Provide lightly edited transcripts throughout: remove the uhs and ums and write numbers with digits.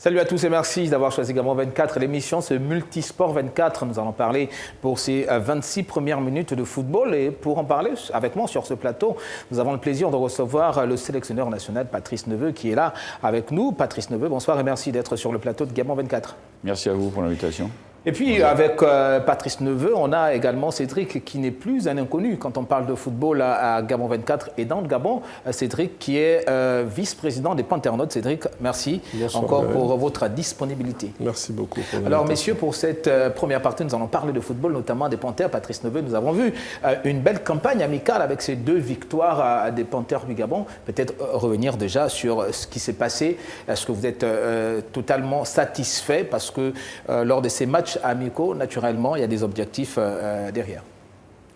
Salut à tous et merci d'avoir choisi Gabon 24. L'émission, c'est Multisport 24. Nous allons parler pour ces 26 premières minutes de football. Et pour en parler avec moi sur ce plateau, nous avons le plaisir de recevoir le sélectionneur national Patrice Neveu qui est là avec nous. Patrice Neveu, bonsoir et merci d'être sur le plateau de Gabon 24. Merci à vous pour l'invitation. Et puis avec Patrice Neveu, on a également Cédric qui n'est plus un inconnu quand on parle de football à Gabon 24 et dans le Gabon. Cédric qui est vice-président des Panternautes. Cédric, merci encore pour votre disponibilité. Merci beaucoup. Alors messieurs, pour cette première partie, nous allons parler de football, notamment des Panthères. Patrice Neveu, nous avons vu une belle campagne amicale avec ces 2 victoires des Panthères du Gabon. Peut-être revenir déjà sur ce qui s'est passé. Est-ce que vous êtes totalement satisfait parce que lors de ces matchs amicaux, naturellement, il y a des objectifs derrière.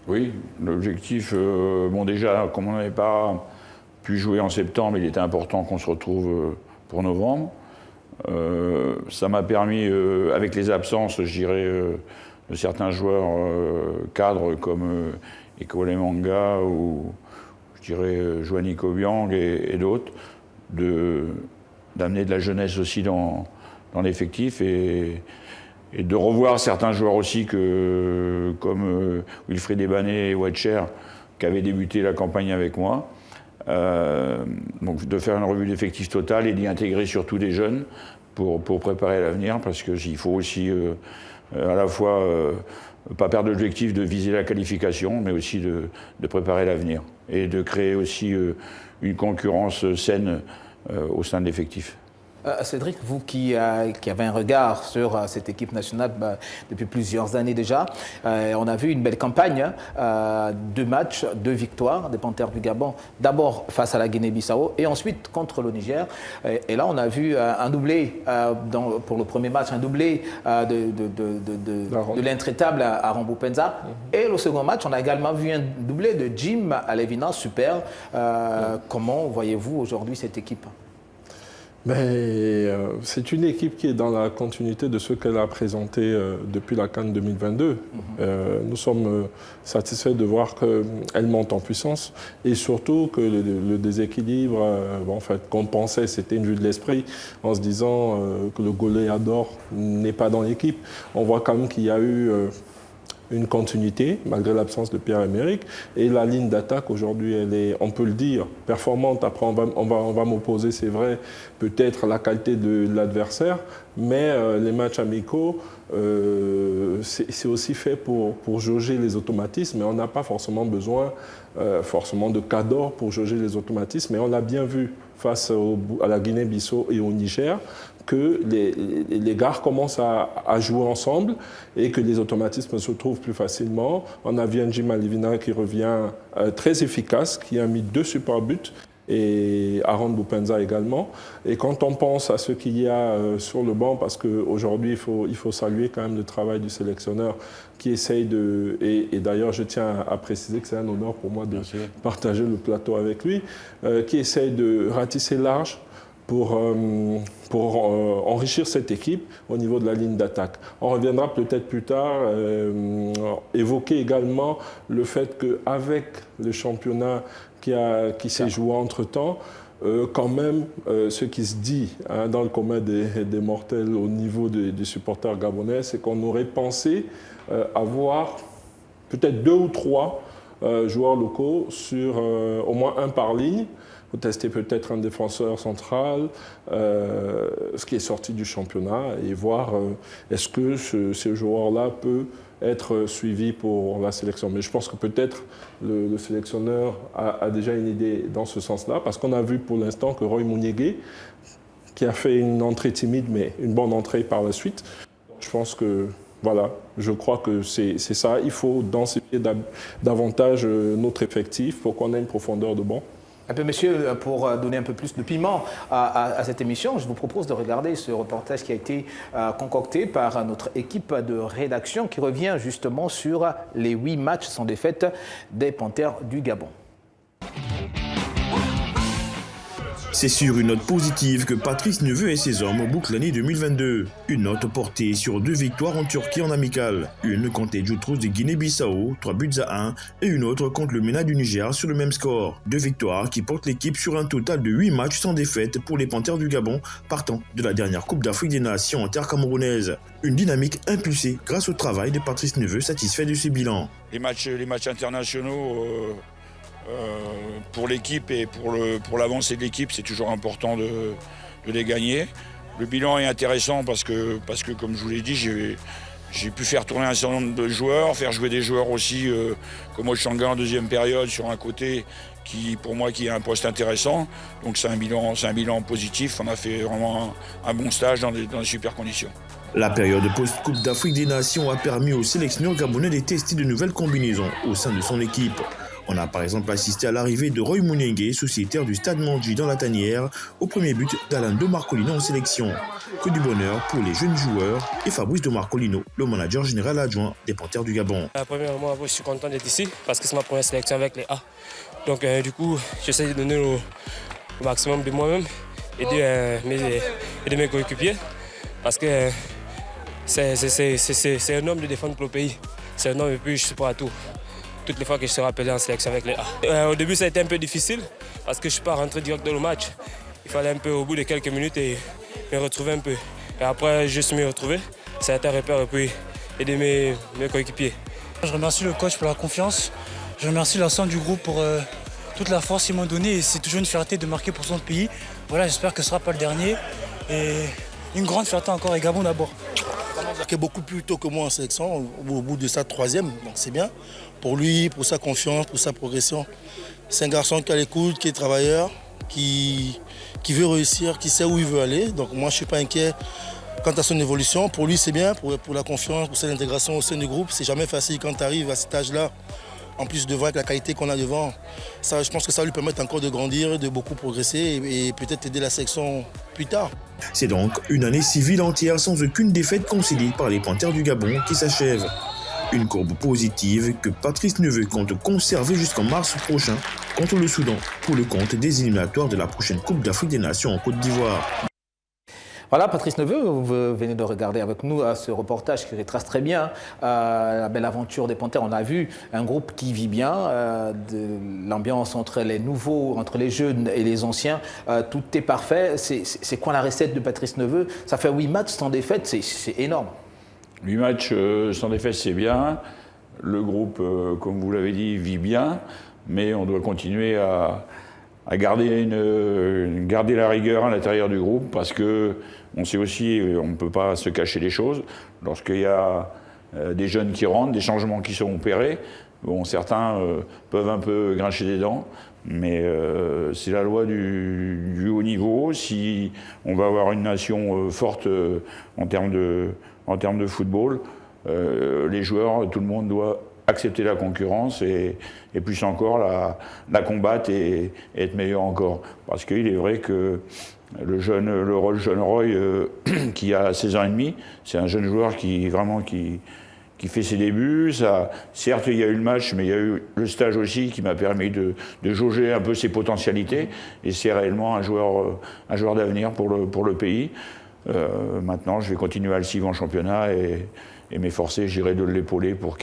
Oui, l'objectif, déjà, comme on n'avait pas pu jouer en septembre, il était important qu'on se retrouve pour novembre. Ça m'a permis, avec les absences, je dirais, de certains joueurs cadres comme Ekole Manga ou, je dirais, Joanny Kobiang et d'autres, d'amener de la jeunesse aussi dans l'effectif et de revoir certains joueurs aussi comme Wilfried Ebané et Watcher qui avaient débuté la campagne avec moi. Donc de faire une revue d'effectifs totale et d'y intégrer surtout des jeunes pour préparer l'avenir parce qu'il faut aussi à la fois pas perdre l'objectif de viser la qualification mais aussi de préparer l'avenir et de créer aussi une concurrence saine au sein de l'effectif. Cédric, vous qui avez un regard sur cette équipe nationale depuis plusieurs années déjà, on a vu une belle campagne, 2 matchs, 2 victoires des Panthères du Gabon, d'abord face à la Guinée-Bissau et ensuite contre le Niger. Et là, on a vu un doublé pour le premier match, un doublé de l'intraitable à Rambou Penza. Et le second match, on a également vu un doublé de Jim Alevina, super. Comment voyez-vous aujourd'hui cette équipe ? C'est une équipe qui est dans la continuité de ce qu'elle a présenté depuis la CAN 2022. Nous sommes satisfaits de voir qu'elle monte en puissance et surtout que le déséquilibre qu'on pensait, c'était une vue de l'esprit en se disant que le goléador n'est pas dans l'équipe. On voit quand même qu'il y a eu une continuité, malgré l'absence de Pierre-Emerick. Et la ligne d'attaque, aujourd'hui, elle est, on peut le dire, performante. Après, on va m'opposer, c'est vrai, peut-être la qualité de l'adversaire, mais les matchs amicaux, c'est aussi fait pour jauger les automatismes. Mais on n'a pas forcément besoin forcément de cadors pour jauger les automatismes. Mais on l'a bien vu face à la Guinée-Bissau et au Niger, que les gars commencent à jouer ensemble et que les automatismes se trouvent plus facilement. On a vu un Jim Alevina qui revient très efficace, qui a mis 2 super buts, et Aaron Boupenza également. Et quand on pense à ce qu'il y a sur le banc, parce qu'aujourd'hui, il faut saluer quand même le travail du sélectionneur qui essaye de... Et d'ailleurs, je tiens à préciser que c'est un honneur pour moi de partager le plateau avec lui, qui essaye de ratisser large pour enrichir cette équipe au niveau de la ligne d'attaque. On reviendra peut-être plus tard évoquer également le fait qu'avec le championnat qui s'est joué entre-temps, quand même, ce qui se dit dans le commun des mortels au niveau des supporters gabonais, c'est qu'on aurait pensé avoir peut-être 2 ou 3 joueurs locaux sur au moins un par ligne. Vous testez peut-être un défenseur central, ce qui est sorti du championnat, et voir est-ce que ce joueur-là peut être suivi pour la sélection. Mais je pense que peut-être le sélectionneur a déjà une idée dans ce sens-là, parce qu'on a vu pour l'instant que Roy Mouniégué, qui a fait une entrée timide, mais une bonne entrée par la suite, je pense que voilà, je crois que c'est ça. Il faut densifier davantage notre effectif pour qu'on ait une profondeur de banc. Un peu, messieurs, pour donner un peu plus de piment à cette émission, je vous propose de regarder ce reportage qui a été concocté par notre équipe de rédaction qui revient justement sur les 8 matchs sans défaite des Panthères du Gabon. C'est sur une note positive que Patrice Neveu et ses hommes bouclent l'année 2022. Une note portée sur 2 victoires en Turquie en amical. Une contre les Jutros de Guinée-Bissau, 3-1, et une autre contre le MENA du Niger sur le même score. 2 victoires qui portent l'équipe sur un total de 8 matchs sans défaite pour les Panthères du Gabon, partant de la dernière Coupe d'Afrique des Nations en terre camerounaise. Une dynamique impulsée grâce au travail de Patrice Neveu, satisfait de ce bilan. Les matchs internationaux... pour l'équipe et pour l'avancée de l'équipe, c'est toujours important de les gagner. Le bilan est intéressant parce que comme je vous l'ai dit, j'ai pu faire tourner un certain nombre de joueurs, faire jouer des joueurs aussi comme Ochanga en deuxième période sur un côté pour moi qui est un poste intéressant. Donc c'est un bilan positif. On a fait vraiment un bon stage dans des super conditions. La période post-Coupe d'Afrique des Nations a permis aux sélectionneurs gabonais de tester de nouvelles combinaisons au sein de son équipe. On a par exemple assisté à l'arrivée de Roy Mounengue, sociétaire du Stade Mandji dans la tanière, au premier but d'Alain De Marcolino en sélection. Que du bonheur pour les jeunes joueurs et Fabrice De Marcolino, le manager général adjoint des Panthères du Gabon. Premièrement, je suis content d'être ici parce que c'est ma première sélection avec les A. Donc du coup, j'essaie de donner le maximum de moi-même et de mes coéquipiers parce que c'est un homme de défendre pour le pays. C'est un homme et puis je suis pas à tout. Toutes les fois que je serai appelé en sélection avec les A. Au début, ça a été un peu difficile parce que je ne suis pas rentré direct dans le match. Il fallait un peu, au bout de quelques minutes, me retrouver un peu. Et après, juste me retrouver, ça a été un repère et puis aider mes coéquipiers. Je remercie le coach pour la confiance. Je remercie l'ensemble du groupe pour toute la force qu'ils m'ont donnée. Et c'est toujours une fierté de marquer pour son pays. Voilà, j'espère que ce ne sera pas le dernier. Et une grande fierté encore, et Gabon d'abord. Il a marqué beaucoup plus tôt que moi en sélection, au bout de sa 3e, donc c'est bien. Pour lui, pour sa confiance, pour sa progression. C'est un garçon qui a l'écoute, qui est travailleur, qui veut réussir, qui sait où il veut aller. Donc moi, je ne suis pas inquiet quant à son évolution. Pour lui, c'est bien, pour la confiance, pour cette intégration au sein du groupe. C'est jamais facile quand tu arrives à cet âge-là. En plus, devant avec la qualité qu'on a devant, ça, je pense que ça va lui permettre encore de grandir, de beaucoup progresser et peut-être aider la sélection plus tard. C'est donc une année civile entière sans aucune défaite concédée par les Panthères du Gabon qui s'achève. Une courbe positive que Patrice Neveu compte conserver jusqu'en mars prochain contre le Soudan pour le compte des éliminatoires de la prochaine Coupe d'Afrique des Nations en Côte d'Ivoire. Voilà, Patrice Neveu, vous venez de regarder avec nous ce reportage qui retrace très bien la belle aventure des Panthères. On a vu un groupe qui vit bien, l'ambiance entre les nouveaux, entre les jeunes et les anciens, tout est parfait. C'est quoi la recette de Patrice Neveu? Ça fait 8 matchs sans défaite, c'est énorme. 8 matchs sans défaite, c'est bien. Le groupe, comme vous l'avez dit, vit bien, mais on doit continuer à garder la rigueur à l'intérieur du groupe parce que on sait aussi, on ne peut pas se cacher les choses. Lorsqu'il y a des jeunes qui rentrent, des changements qui sont opérés, bon, certains peuvent un peu grincher des dents, mais c'est la loi du haut niveau. Si on va avoir une nation forte en termes de football, les joueurs, tout le monde doit accepter la concurrence et plus encore la combattre et être meilleur encore. Parce qu'il est vrai que le jeune Roy qui a 16 ans et demi, c'est un jeune joueur qui fait ses débuts. Certes, il y a eu le match, mais il y a eu le stage aussi qui m'a permis de jauger un peu ses potentialités. Et c'est réellement un joueur d'avenir pour le pays. Maintenant, je vais continuer à le suivre en championnat et m'efforcer, je dirais, de l'épauler pour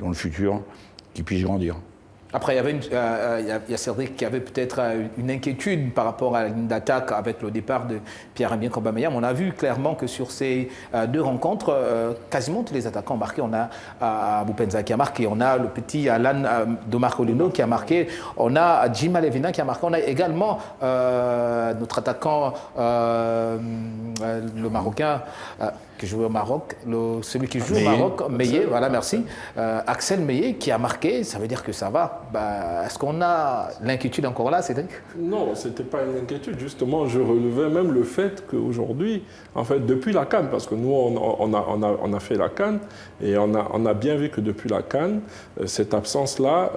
dans le futur, qu'il puisse grandir. Après, il y a Cédric qui avait peut-être une inquiétude par rapport à la ligne d'attaque avec le départ de Pierre-Emerick Aubameyang. On a vu clairement que sur ces 2 rencontres, quasiment tous les attaquants ont marqué. On a Boupenza qui a marqué, on a le petit Alan De Marcolino qui a marqué, on a Jim Alevina qui a marqué, on a également notre attaquant, le Marocain, qui joue au Maroc, celui qui joue au Maroc, Meillet, voilà, merci. Axel Meillet qui a marqué, ça veut dire que ça va. Est-ce qu'on a l'inquiétude encore là, Cédric? Non, ce n'était pas une inquiétude. Justement, je relevais même le fait qu'aujourd'hui, en fait, depuis la CAN, parce que nous, on a fait la CAN, et on a bien vu que depuis la CAN, cette absence-là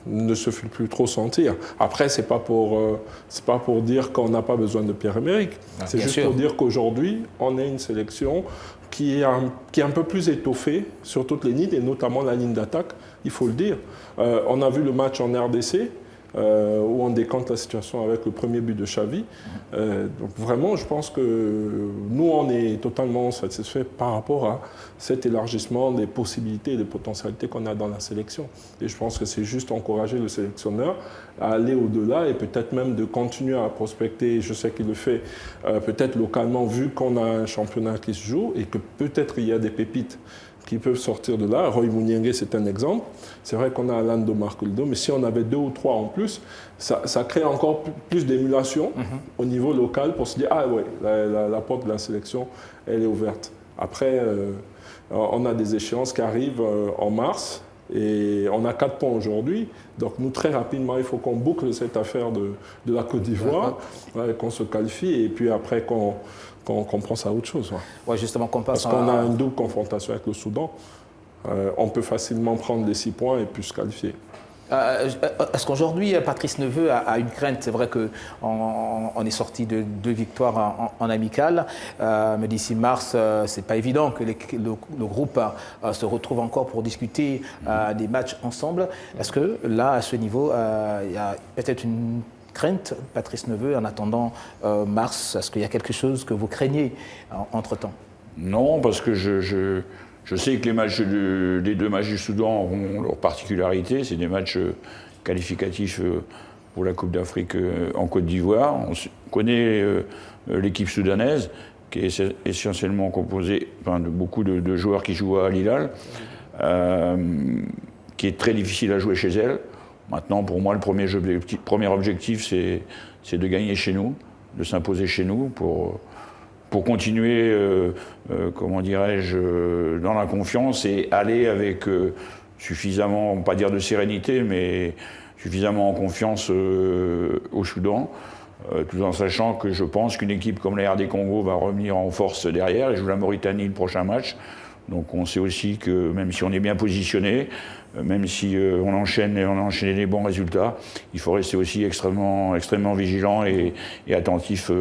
ne se fait plus trop sentir. Après, c'est pas pour dire qu'on n'a pas besoin de Pierre-Emerick. C'est juste pour dire qu'aujourd'hui, on est une sélection qui est un peu plus étoffée sur toutes les lignes, et notamment la ligne d'attaque, il faut le dire. On a vu le match en RDC. où on décante la situation avec le premier but de Xavi. Donc vraiment, je pense que nous, on est totalement satisfait par rapport à cet élargissement des possibilités et des potentialités qu'on a dans la sélection. Et je pense que c'est juste encourager le sélectionneur à aller au-delà et peut-être même de continuer à prospecter. Je sais qu'il le fait peut-être localement, vu qu'on a un championnat qui se joue et que peut-être il y a des pépites qui peuvent sortir de là. Roy Mouniengue, c'est un exemple. C'est vrai qu'on a Lando Marculdo, mais si on avait 2 ou 3 en plus, ça crée encore plus d'émulation au niveau local pour se dire « Ah ouais, la porte de la sélection, elle est ouverte ». Après, on a des échéances qui arrivent en mars et on a 4 points aujourd'hui. Donc nous, très rapidement, il faut qu'on boucle cette affaire de la Côte d'Ivoire, qu'on se qualifie et puis après qu'on pense à autre chose. Ouais, justement, parce qu'on a une double confrontation avec le Soudan. On peut facilement prendre les 6 points et puis se qualifier. Est-ce qu'aujourd'hui, Patrice Neveu a une crainte? C'est vrai qu'on est sorti de 2 victoires en amical, mais d'ici mars, c'est pas évident que le groupe se retrouve encore pour discuter des matchs ensemble. Est-ce que là, à ce niveau, il y a peut-être une crainte, Patrice Neveu, en attendant mars? Est-ce qu'il y a quelque chose que vous craignez entre-temps? Non, parce que je sais que les 2 matchs du Soudan auront leur particularité. C'est des matchs qualificatifs pour la Coupe d'Afrique en Côte d'Ivoire. On connaît l'équipe soudanaise, qui est essentiellement composée de beaucoup de joueurs qui jouent à Al Hilal, qui est très difficile à jouer chez elle. Maintenant, pour moi, le premier objectif, c'est de gagner chez nous, de s'imposer chez nous pour continuer, comment dirais-je, dans la confiance et aller avec suffisamment, pas dire de sérénité, mais suffisamment en confiance au Soudan, tout en sachant que je pense qu'une équipe comme la RD Congo va revenir en force derrière et joue la Mauritanie le prochain match. Donc on sait aussi que même si on est bien positionné, même si on a enchaîné les bons résultats, il faut rester aussi extrêmement vigilant et attentif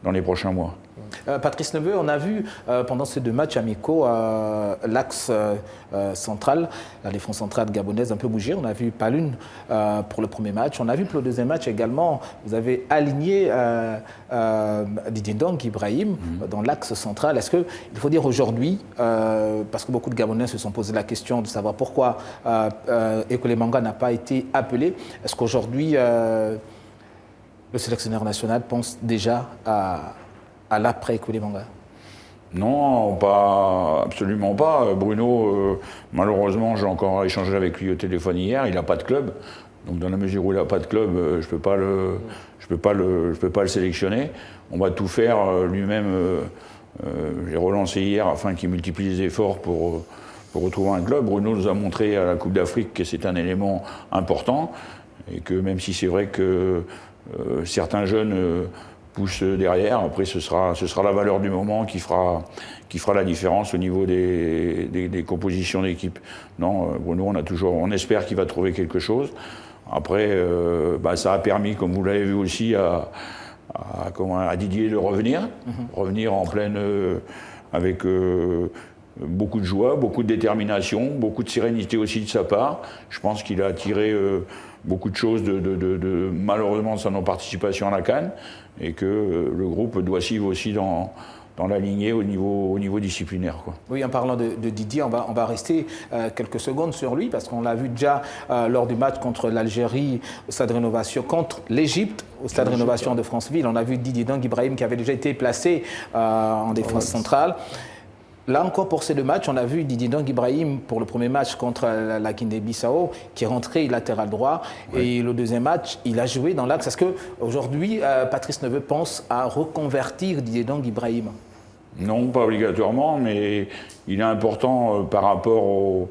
dans les prochains mois. Patrice Neveu, on a vu pendant ces 2 matchs amicaux l'axe central, la défense centrale gabonaise un peu bouger. On a vu Palune pour le premier match. On a vu pour le deuxième match également, vous avez aligné Didier Ndong Ibrahim dans l'axe central. Est-ce qu'il faut dire aujourd'hui, parce que beaucoup de Gabonais se sont posé la question de savoir pourquoi Ekole Manga n'a pas été appelé, est-ce qu'aujourd'hui le sélectionneur national pense déjà à l'après Ekole Manga? Non, absolument pas. Bruno, malheureusement, j'ai encore échangé avec lui au téléphone hier, il n'a pas de club. Donc dans la mesure où il n'a pas de club, je peux pas le sélectionner. On va tout faire lui-même. J'ai relancé hier afin qu'il multiplie les efforts pour retrouver un club. Bruno nous a montré à la Coupe d'Afrique que c'est un élément important et que même si c'est vrai que certains jeunes pousse derrière. Après, ce sera la valeur du moment qui fera la différence au niveau des compositions d'équipe. Non, Bruno, on espère qu'il va trouver quelque chose. Après, ça a permis, comme vous l'avez vu aussi, à Didier de revenir en pleine, avec beaucoup de joie, beaucoup de détermination, beaucoup de sérénité aussi de sa part. Je pense qu'il a tiré beaucoup de choses malheureusement de sa non-participation à la CAN et que le groupe doit suivre aussi dans la lignée au niveau disciplinaire, quoi. Oui, en parlant de Didier, on va rester quelques secondes sur lui parce qu'on l'a vu déjà lors du match contre l'Algérie au Stade Rénovation, contre l'Égypte au Stade Rénovation de Franceville. On a vu Didier Ndong Ibrahim qui avait déjà été placé en défense centrale. Là encore, pour ces 2 matchs, on a vu Didier Ndong Ibrahim pour le premier match contre la Guinée-Bissau, qui est rentré latéral droit. Ouais. Et le deuxième match, il a joué dans l'axe. Est-ce qu'aujourd'hui, Patrice Neveu pense à reconvertir Didier Ndong Ibrahim? Non, pas obligatoirement, mais il est important par rapport au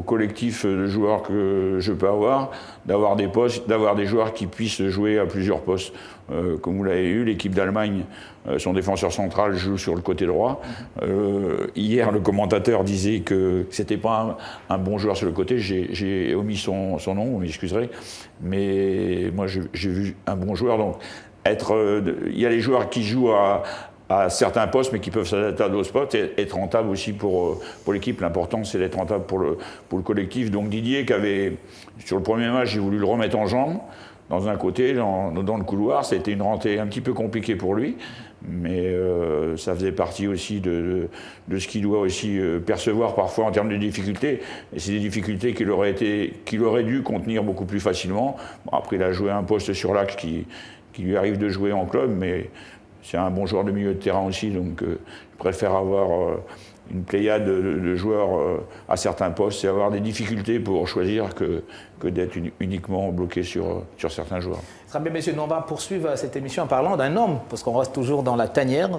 collectif de joueurs que je peux avoir, d'avoir des joueurs qui puissent jouer à plusieurs postes. Comme vous l'avez eu, l'équipe d'Allemagne, son défenseur central joue sur le côté droit. Hier, le commentateur disait que c'était pas un bon joueur sur le côté. J'ai omis son nom, vous m'excuserez. Mais moi, j'ai vu un bon joueur. Donc, il y a les joueurs qui jouent à certains postes, mais qui peuvent s'adapter à d'autres spots et être rentable aussi pour l'équipe. L'important, c'est d'être rentable pour le collectif. Donc Didier, sur le premier match, j'ai voulu le remettre en jambes. dans un côté, dans le couloir. Ça a été une rentrée un petit peu compliquée pour lui, mais ça faisait partie aussi de ce qu'il doit aussi percevoir parfois en termes de difficultés. Et c'est des difficultés qu'il aurait dû contenir beaucoup plus facilement. Bon, après, il a joué un poste sur l'axe qui lui arrive de jouer en club, mais c'est un bon joueur de milieu de terrain aussi, donc je préfère avoir une pléiade de joueurs à certains postes et avoir des difficultés pour choisir que d'être uniquement bloqué sur certains joueurs. Très bien, messieurs, nous on va poursuivre cette émission en parlant d'un homme, parce qu'on reste toujours dans la tanière,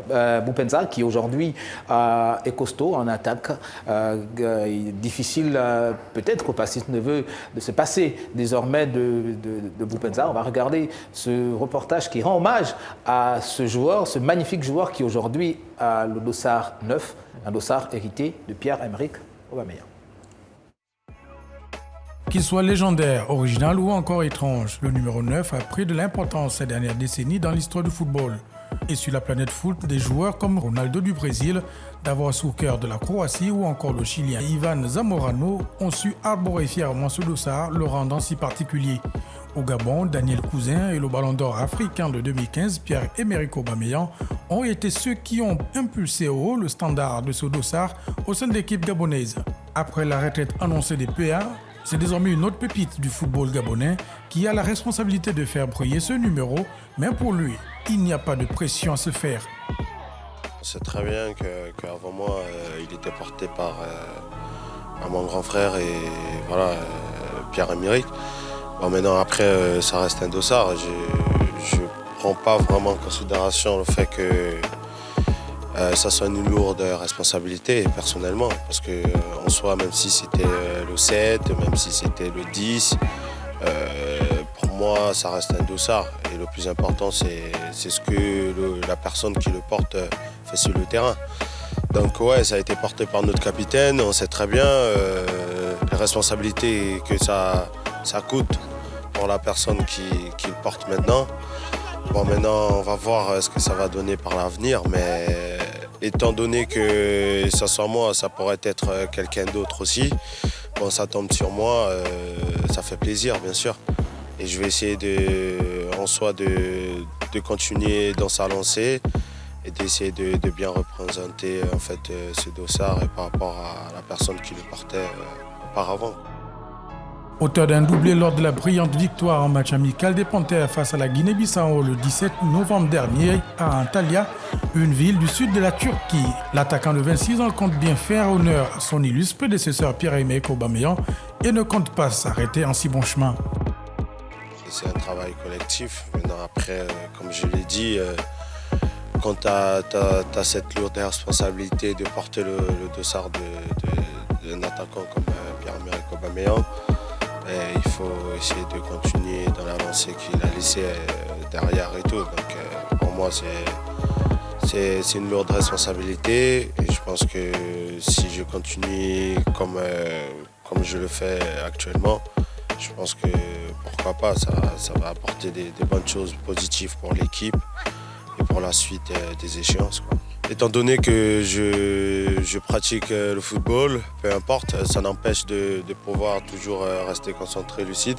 Boupendza, qui aujourd'hui est costaud en attaque. Difficile peut-être au Patrice Neveu de se passer désormais de Boupendza. On va regarder ce reportage qui rend hommage à ce joueur, ce magnifique joueur qui aujourd'hui a le dossard 9, un dossard hérité de Pierre-Emerick Aubameyang. Qu'il soit légendaire, original ou encore étrange, le numéro 9 a pris de l'importance ces dernières décennies dans l'histoire du football. Et sur la planète foot, des joueurs comme Ronaldo du Brésil, Davor Suker de la Croatie ou encore le Chilien Ivan Zamorano ont su arborer fièrement ce dossard, le rendant si particulier. Au Gabon, Daniel Cousin et le Ballon d'Or africain de 2015, Pierre-Emerick Aubameyang, ont été ceux qui ont impulsé au haut le standard de ce dossard au sein de l'équipe gabonaise. Après la retraite annoncée des PA, c'est désormais une autre pépite du football gabonais qui a la responsabilité de faire briller ce numéro, mais pour lui, il n'y a pas de pression à se faire. On sait très bien qu'avant moi, il était porté par mon grand frère et voilà, Pierre-Emerick. Bon, maintenant après, ça reste un dossard. Je ne prends pas vraiment en considération le fait que ça soit une lourde responsabilité personnellement, parce qu'en soi, même si c'était le 7, même si c'était le 10, pour moi ça reste un dossard et le plus important c'est ce que la personne qui le porte fait sur le terrain. Donc ouais, ça a été porté par notre capitaine, on sait très bien les responsabilités que ça coûte pour la personne qui le porte maintenant. Bon, maintenant on va voir ce que ça va donner par l'avenir, mais étant donné que ça soit moi, ça pourrait être quelqu'un d'autre aussi. Bon, ça tombe sur moi, ça fait plaisir bien sûr. Et je vais essayer de continuer dans sa lancée et d'essayer de bien représenter en fait ce dossard et par rapport à la personne qui le portait auparavant. Auteur d'un doublé lors de la brillante victoire en match amical des Panthères face à la Guinée-Bissau le 17 novembre dernier à Antalya, une ville du sud de la Turquie. L'attaquant de 26 ans compte bien faire honneur à son illustre prédécesseur Pierre-Emerick Aubameyang et ne compte pas s'arrêter en si bon chemin. C'est un travail collectif. Maintenant après, comme je l'ai dit, quand tu as cette lourde responsabilité de porter le dossard d'un attaquant comme Pierre-Emerick Aubameyang, il faut essayer de continuer dans la lancée qu'il a laissée derrière et tout. Donc pour moi c'est une lourde responsabilité et je pense que si je continue comme je le fais actuellement, je pense que pourquoi pas, ça va apporter des bonnes choses positives pour l'équipe et pour la suite des échéances, quoi. Étant donné que je pratique le football, peu importe, ça n'empêche de pouvoir toujours rester concentré, lucide,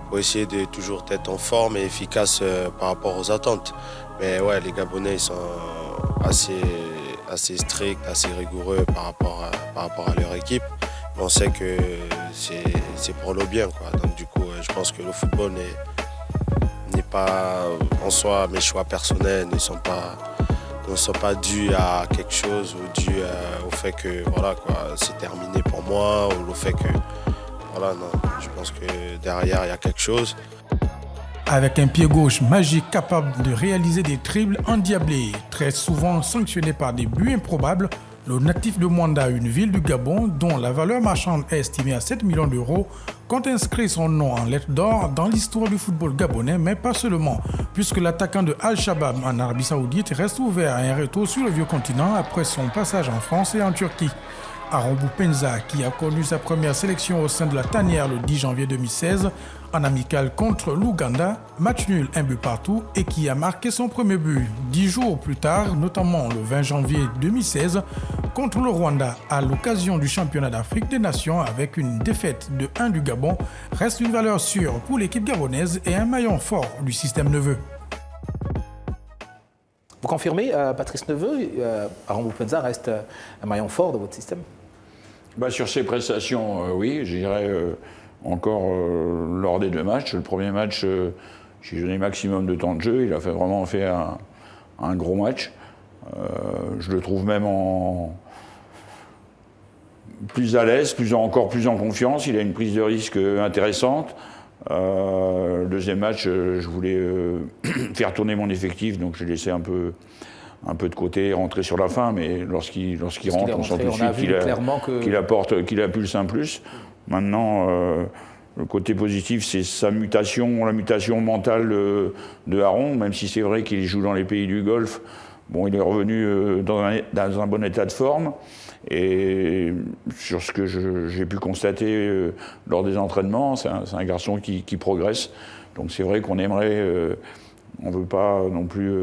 pour essayer de toujours être en forme et efficace par rapport aux attentes. Mais ouais, les Gabonais ils sont assez stricts, assez rigoureux par rapport à leur équipe. Mais on sait que c'est pour le bien, quoi. Donc du coup, je pense que le football n'est pas en soi, mes choix personnels ne sont pas dus à quelque chose ou dus au fait que voilà, quoi, c'est terminé pour moi ou le fait que voilà, non, je pense que derrière il y a quelque chose. Avec un pied gauche magique capable de réaliser des dribbles endiablés, très souvent sanctionnés par des buts improbables, le natif de Mwanda, une ville du Gabon dont la valeur marchande est estimée à 7 millions d'euros, compte inscrire son nom en lettres d'or dans l'histoire du football gabonais, mais pas seulement, puisque l'attaquant de Al-Shabaab en Arabie Saoudite reste ouvert à un retour sur le vieux continent après son passage en France et en Turquie. Aaron Boukpenza, qui a connu sa première sélection au sein de la tanière le 10 janvier 2016, en amical contre l'Ouganda, match nul 1 but partout, et qui a marqué son premier but 10 jours plus tard, notamment le 20 janvier 2016, contre le Rwanda à l'occasion du championnat d'Afrique des Nations avec une défaite de 1 du Gabon, reste une valeur sûre pour l'équipe gabonaise et un maillon fort du système Neveu. Vous confirmez, Patrice Neveu, Aaron Boukpenza reste un maillon fort de votre système? Sur ses prestations, oui, je dirais encore lors des deux matchs. Le premier match, j'ai donné maximum de temps de jeu. Il a vraiment fait un gros match. Je le trouve même plus à l'aise, encore plus en confiance. Il a une prise de risque intéressante. Le deuxième match, je voulais faire tourner mon effectif, donc j'ai laissé un peu de côté, rentrer sur la fin, mais lorsqu'il rentre, on sent tout de suite qu'il impulse un plus. Maintenant, le côté positif, c'est la mutation mentale de Aaron, même si c'est vrai qu'il joue dans les pays du Golfe. Bon, il est revenu dans un bon état de forme. Et sur ce que j'ai pu constater lors des entraînements, c'est un garçon qui progresse. Donc c'est vrai qu'on aimerait, on ne veut pas non plus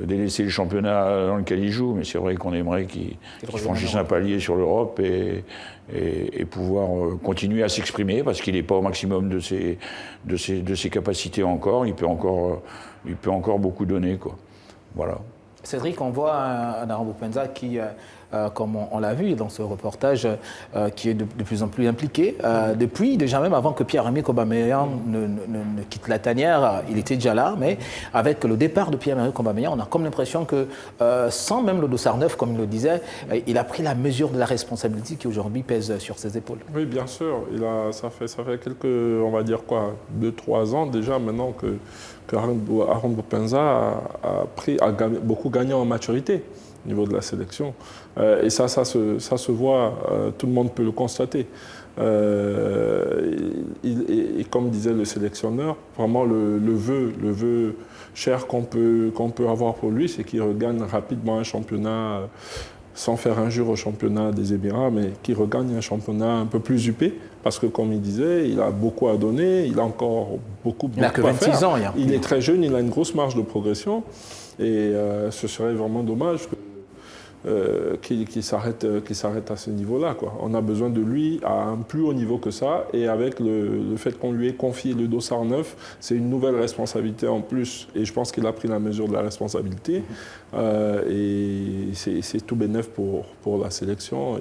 délaisser le championnat dans lequel il joue, mais c'est vrai qu'on aimerait qu'il franchisse un palier sur l'Europe et pouvoir continuer à s'exprimer, parce qu'il n'est pas au maximum de ses capacités encore. Il peut encore beaucoup donner, quoi. Voilà. Cédric, on voit un Aaron Boukpenza qui, comme on l'a vu dans ce reportage, qui est de plus en plus impliqué. Depuis, déjà même avant que Pierre-Emerick Aubameyang ne quitte la tanière, il était déjà là, mais avec le départ de Pierre-Emerick Aubameyang, on a comme l'impression que, sans même le dossard neuf, comme il le disait, il a pris la mesure de la responsabilité qui aujourd'hui pèse sur ses épaules. Oui, bien sûr. Ça fait quelques, on va dire quoi, 2-3 ans déjà maintenant que Aaron Boukpenza a beaucoup gagné en maturité au niveau de la sélection. Et ça se voit, tout le monde peut le constater. Et comme disait le sélectionneur, vraiment le vœu cher qu'on peut avoir pour lui, c'est qu'il regagne rapidement un championnat, sans faire injure au championnat des Émirats, mais qu'il regagne un championnat un peu plus huppé, parce que comme il disait, il a beaucoup à donner, il a encore beaucoup à faire. Il n'a que 26 ans. Il est très jeune, il a une grosse marge de progression, et ce serait vraiment dommage qu'il s'arrête à ce niveau-là, quoi. On a besoin de lui à un plus haut niveau que ça, et avec le fait qu'on lui ait confié le dossard neuf, c'est une nouvelle responsabilité en plus, et je pense qu'il a pris la mesure de la responsabilité, et c'est tout bénef pour la sélection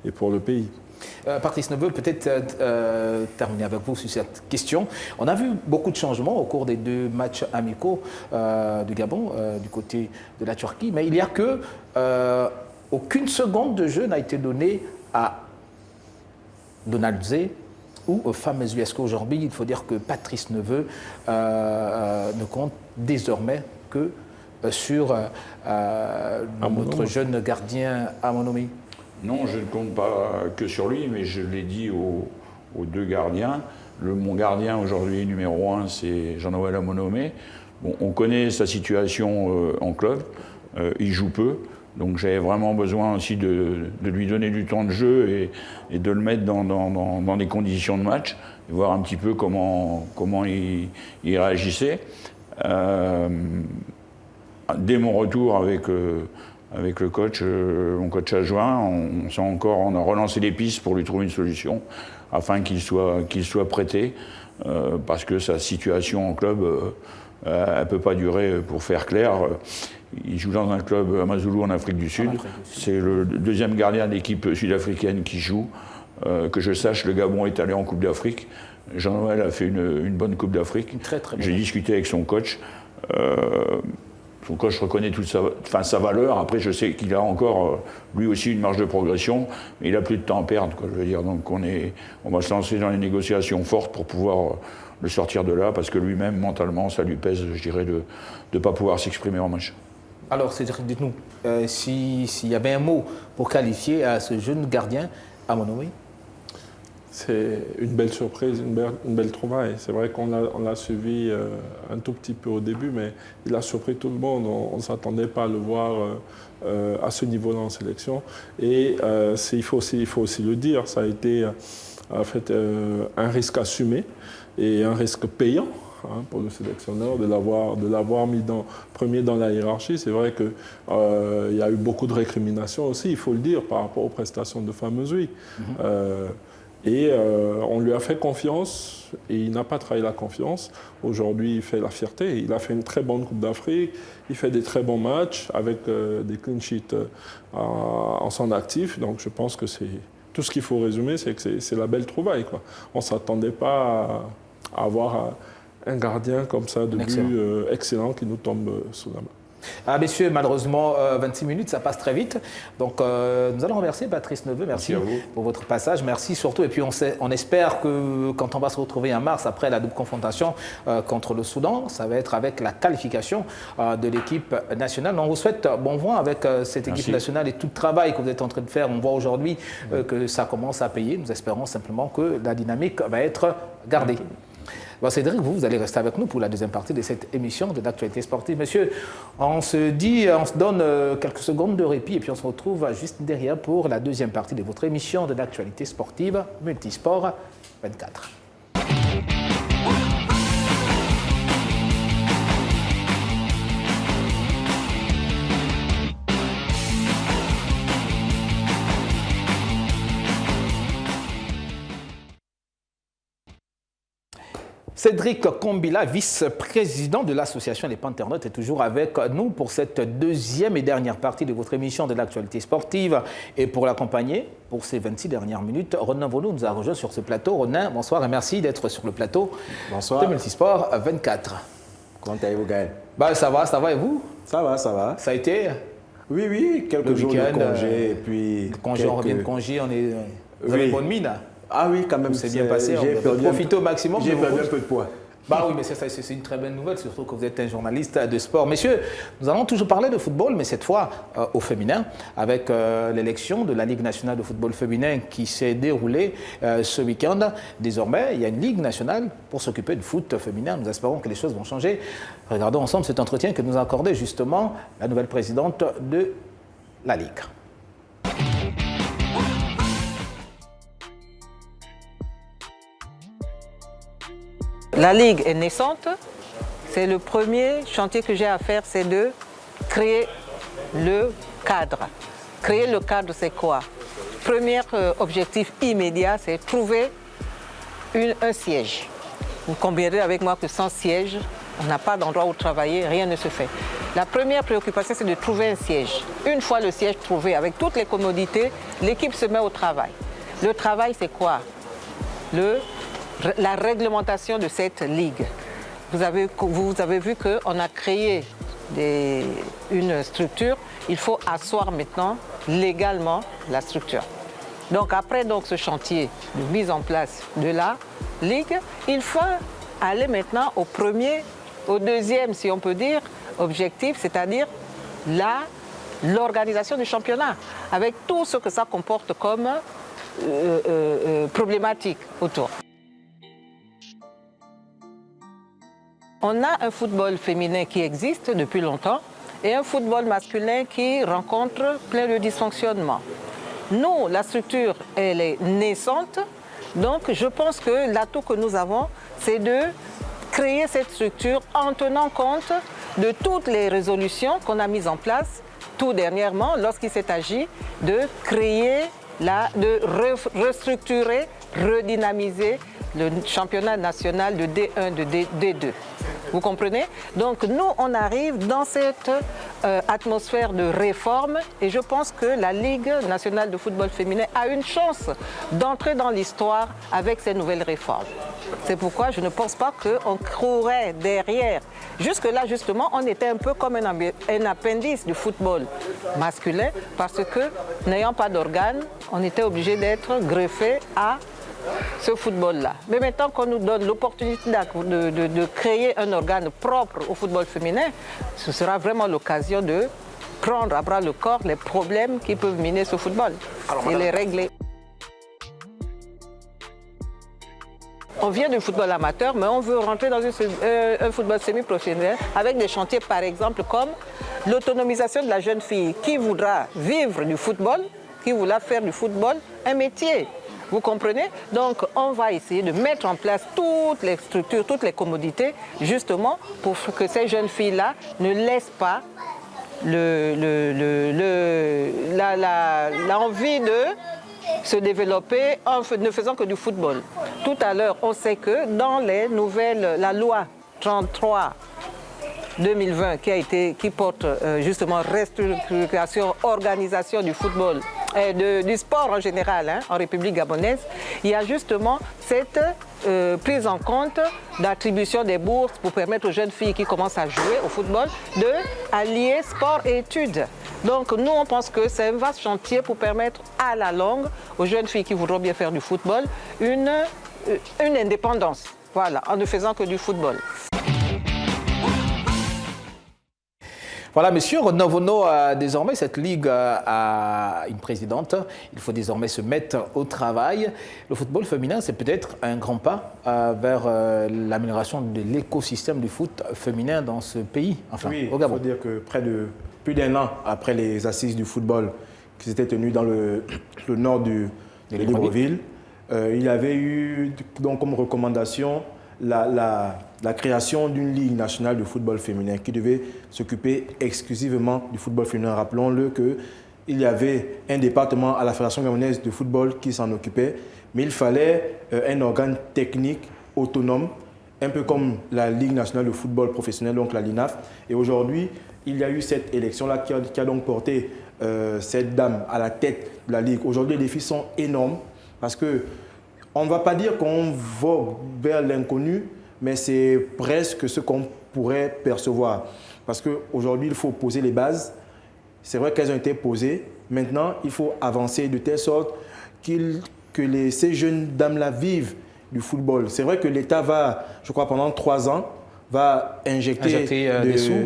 et pour le pays. Patrice Neveu, peut-être terminer avec vous sur cette question. On a vu beaucoup de changements au cours des deux matchs amicaux du Gabon, du côté de la Turquie, mais il n'y a que aucune seconde de jeu n'a été donnée à Donald Zé ou au fameux US. Aujourd'hui, il faut dire que Patrice Neveu ne compte désormais que sur notre jeune gardien Amonomi. Non, je ne compte pas que sur lui, mais je l'ai dit aux deux gardiens. Mon gardien aujourd'hui numéro 1, c'est Jean-Noël Amonomé. Bon, on connaît sa situation en club, il joue peu, donc j'avais vraiment besoin aussi de lui donner du temps de jeu et de le mettre dans des conditions de match, et voir un petit peu comment il réagissait. Dès mon retour avec le coach, mon coach adjoint, on a relancé les pistes pour lui trouver une solution afin qu'il soit prêté, parce que sa situation en club, elle ne peut pas durer. Pour faire clair, il joue dans un club à Mazulu en Afrique du Sud. C'est le deuxième gardien de l'équipe sud-africaine qui joue. Que je sache, le Gabon est allé en Coupe d'Afrique. Jean-Noël a fait une bonne Coupe d'Afrique. J'ai discuté avec son coach. Son coach reconnaît toute sa valeur. Après, je sais qu'il a encore, lui aussi, une marge de progression, mais il n'a plus de temps à perdre, quoi, je veux dire. Donc, on va se lancer dans les négociations fortes pour pouvoir le sortir de là, parce que lui-même, mentalement, ça lui pèse, je dirais, de ne pas pouvoir s'exprimer en match. Alors, Cédric, dites-nous, s'il y avait un mot pour qualifier ce jeune gardien, Amonomi? c'est une belle surprise, une belle trouvaille. C'est vrai qu'on l'a suivi un tout petit peu au début, mais il a surpris tout le monde. On ne s'attendait pas à le voir à ce niveau-là en sélection. Et il faut aussi le dire, ça a été en fait, un risque assumé et un risque payant pour le sélectionneur de l'avoir mis premier dans la hiérarchie. C'est vrai qu'il y a eu beaucoup de récriminations aussi, il faut le dire, par rapport aux prestations de Fameuseui. Et on lui a fait confiance et il n'a pas trahi la confiance. Aujourd'hui, il fait la fierté. Il a fait une très bonne Coupe d'Afrique. Il fait des très bons matchs avec des clean sheets en son actif. Donc je pense que c'est tout ce qu'il faut résumer, c'est que c'est la belle trouvaille, quoi. On ne s'attendait pas à avoir un gardien comme ça de but excellent qui nous tombe sous la main. Ah, messieurs, malheureusement, 26 minutes, ça passe très vite. Donc, nous allons remercier Patrice Neveu. Merci pour votre passage. Merci surtout. Et puis, on espère que quand on va se retrouver en mars, après la double confrontation contre le Soudan, ça va être avec la qualification de l'équipe nationale. On vous souhaite bon vent avec cette équipe nationale et tout le travail que vous êtes en train de faire. On voit aujourd'hui que ça commence à payer. Nous espérons simplement que la dynamique va être gardée. Bon, Cédric, vous allez rester avec nous pour la deuxième partie de cette émission de l'actualité sportive. Messieurs, on se donne quelques secondes de répit et puis on se retrouve juste derrière pour la deuxième partie de votre émission de l'actualité sportive Multisport 24. Cédric Kombila, vice-président de l'association des Panternautes, est toujours avec nous pour cette deuxième et dernière partie de votre émission de l'actualité sportive. Et pour l'accompagner, pour ces 26 dernières minutes, Ronan Volou nous a rejoint sur ce plateau. Ronan, bonsoir et merci d'être sur le plateau de Multisport 24. Comment allez-vous, Gaël? Ça va et vous? Ça va. Ça a été? Oui, quelques jours de congé. Et puis on revient de congé, vous avez bonne mine? Ah oui, quand même. C'est bien passé, on va profiter au maximum. J'ai perdu un peu de poids. Oui, mais c'est une très belle nouvelle, surtout que vous êtes un journaliste de sport. Messieurs, nous allons toujours parler de football, mais cette fois au féminin, avec l'élection de la Ligue nationale de football féminin qui s'est déroulée ce week-end. Désormais, il y a une Ligue nationale pour s'occuper du foot féminin. Nous espérons que les choses vont changer. Regardons ensemble cet entretien que nous a accordé justement la nouvelle présidente de la Ligue. La Ligue est naissante. C'est le premier chantier que j'ai à faire, c'est de créer le cadre. Créer le cadre, c'est quoi? Premier objectif immédiat, c'est trouver un siège. Vous conviendrez avec moi que sans siège, on n'a pas d'endroit où travailler, rien ne se fait. La première préoccupation, c'est de trouver un siège. Une fois le siège trouvé, avec toutes les commodités, l'équipe se met au travail. Le travail, c'est quoi? La réglementation de cette ligue. Vous avez vu qu'on a créé une structure. Il faut asseoir maintenant légalement la structure. Donc après ce chantier de mise en place de la ligue, il faut aller maintenant au deuxième, si on peut dire, objectif, c'est-à-dire l'organisation du championnat, avec tout ce que ça comporte comme problématique autour. On a un football féminin qui existe depuis longtemps et un football masculin qui rencontre plein de dysfonctionnements. Nous, la structure, elle est naissante, donc je pense que l'atout que nous avons, c'est de créer cette structure en tenant compte de toutes les résolutions qu'on a mises en place tout dernièrement lorsqu'il s'est agi de créer, de restructurer, redynamiser le championnat national de D1, de D2. Vous comprenez? Donc nous, on arrive dans cette atmosphère de réforme et je pense que la Ligue nationale de football féminin a une chance d'entrer dans l'histoire avec ces nouvelles réformes. C'est pourquoi je ne pense pas qu'on courait derrière. Jusque-là, justement, on était un peu comme un appendice du football masculin parce que, n'ayant pas d'organes, on était obligé d'être greffé à ce football-là. Mais maintenant qu'on nous donne l'opportunité de créer un organe propre au football féminin, ce sera vraiment l'occasion de prendre à bras le corps les problèmes qui peuvent miner ce football et les régler. On vient du football amateur, mais on veut rentrer dans un football semi-professionnel avec des chantiers, par exemple, comme l'autonomisation de la jeune fille qui voudra vivre du football, qui voudra faire du football un métier. Vous comprenez? Donc, on va essayer de mettre en place toutes les structures, toutes les commodités, justement, pour que ces jeunes filles-là ne laissent pas l'envie de se développer en ne faisant que du football. Tout à l'heure, on sait que dans les nouvelles, la loi 33 2020 qui porte justement restructuration, organisation du football, du sport en général en République gabonaise, il y a justement cette prise en compte d'attribution des bourses pour permettre aux jeunes filles qui commencent à jouer au football d'allier sport et études. Donc nous, on pense que c'est un vaste chantier pour permettre à la longue aux jeunes filles qui voudront bien faire du football une indépendance, voilà, en ne faisant que du football. Voilà, monsieur Novono, désormais, cette ligue a une présidente. Il faut désormais se mettre au travail. Le football féminin, c'est peut-être un grand pas vers l'amélioration de l'écosystème du foot féminin dans ce pays, enfin, oui, au Gabon. Il faut dire que plus d'un an après les assises du football qui s'étaient tenues dans le nord de Libreville, il y avait eu donc, comme recommandation la création d'une ligue nationale de football féminin qui devait s'occuper exclusivement du football féminin. Rappelons-le qu'il y avait un département à la Fédération gabonaise de football qui s'en occupait, mais il fallait un organe technique autonome, un peu comme la Ligue nationale de football professionnel, donc la LINAF. Et aujourd'hui, il y a eu cette élection-là qui a donc porté cette dame à la tête de la Ligue. Aujourd'hui, les défis sont énormes parce que on ne va pas dire qu'on va vers l'inconnu, mais c'est presque ce qu'on pourrait percevoir. Parce qu'aujourd'hui, il faut poser les bases. C'est vrai qu'elles ont été posées. Maintenant, il faut avancer de telle sorte que ces jeunes dames-là vivent du football. C'est vrai que l'État va, je crois, pendant 3 ans, va injecter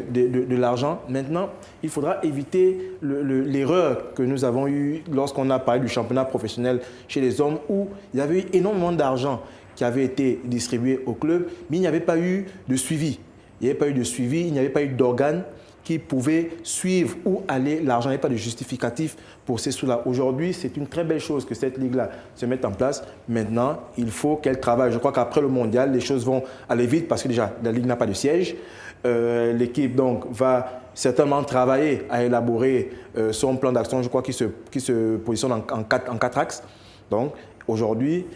de l'argent. Maintenant, il faudra éviter l'erreur que nous avons eue lorsqu'on a parlé du championnat professionnel chez les hommes, où il y avait eu énormément d'argent qui avait été distribué au club, mais il n'y avait pas eu de suivi. Il n'y avait pas eu de suivi, il n'y avait pas eu d'organes qui pouvaient suivre où allait l'argent. Il n'y avait pas de justificatif pour ces sous-là. Aujourd'hui, c'est une très belle chose que cette ligue-là se mette en place. Maintenant, il faut qu'elle travaille. Je crois qu'après le mondial, les choses vont aller vite parce que déjà, la ligue n'a pas de siège. L'équipe donc va certainement travailler à élaborer son plan d'action, je crois, qui se positionne en quatre axes. Donc, aujourd'hui,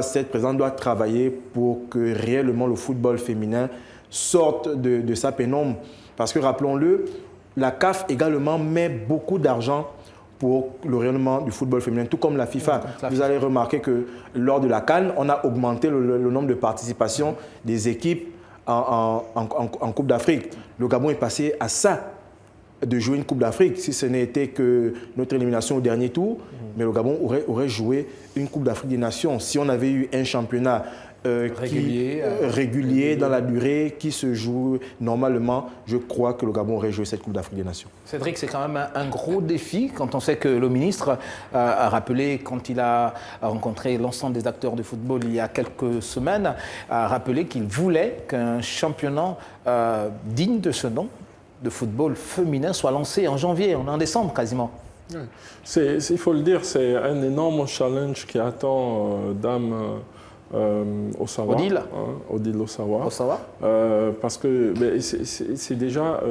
cette présidente doit travailler pour que réellement le football féminin sorte de sa pénombre. Parce que, rappelons-le, la CAF également met beaucoup d'argent pour le rayonnement du football féminin, tout comme la FIFA. Vous allez remarquer que lors de la CAN, on a augmenté le nombre de participations des équipes en Coupe d'Afrique. Le Gabon est passé à ça, de jouer une Coupe d'Afrique, si ce n'était que notre élimination au dernier tour. Mais le Gabon aurait joué une Coupe d'Afrique des Nations. Si on avait eu un championnat régulier dans la durée, qui se joue normalement, je crois que le Gabon aurait joué cette Coupe d'Afrique des Nations. Cédric, c'est quand même un gros défi quand on sait que le ministre a rappelé, quand il a rencontré l'ensemble des acteurs de football il y a quelques semaines, a rappelé qu'il voulait qu'un championnat digne de ce nom de football féminin soit lancé en janvier, on est en décembre quasiment. Il faut le dire, c'est un énorme challenge qui attend Dame Osawa, Odile Osawa. Parce que c'est déjà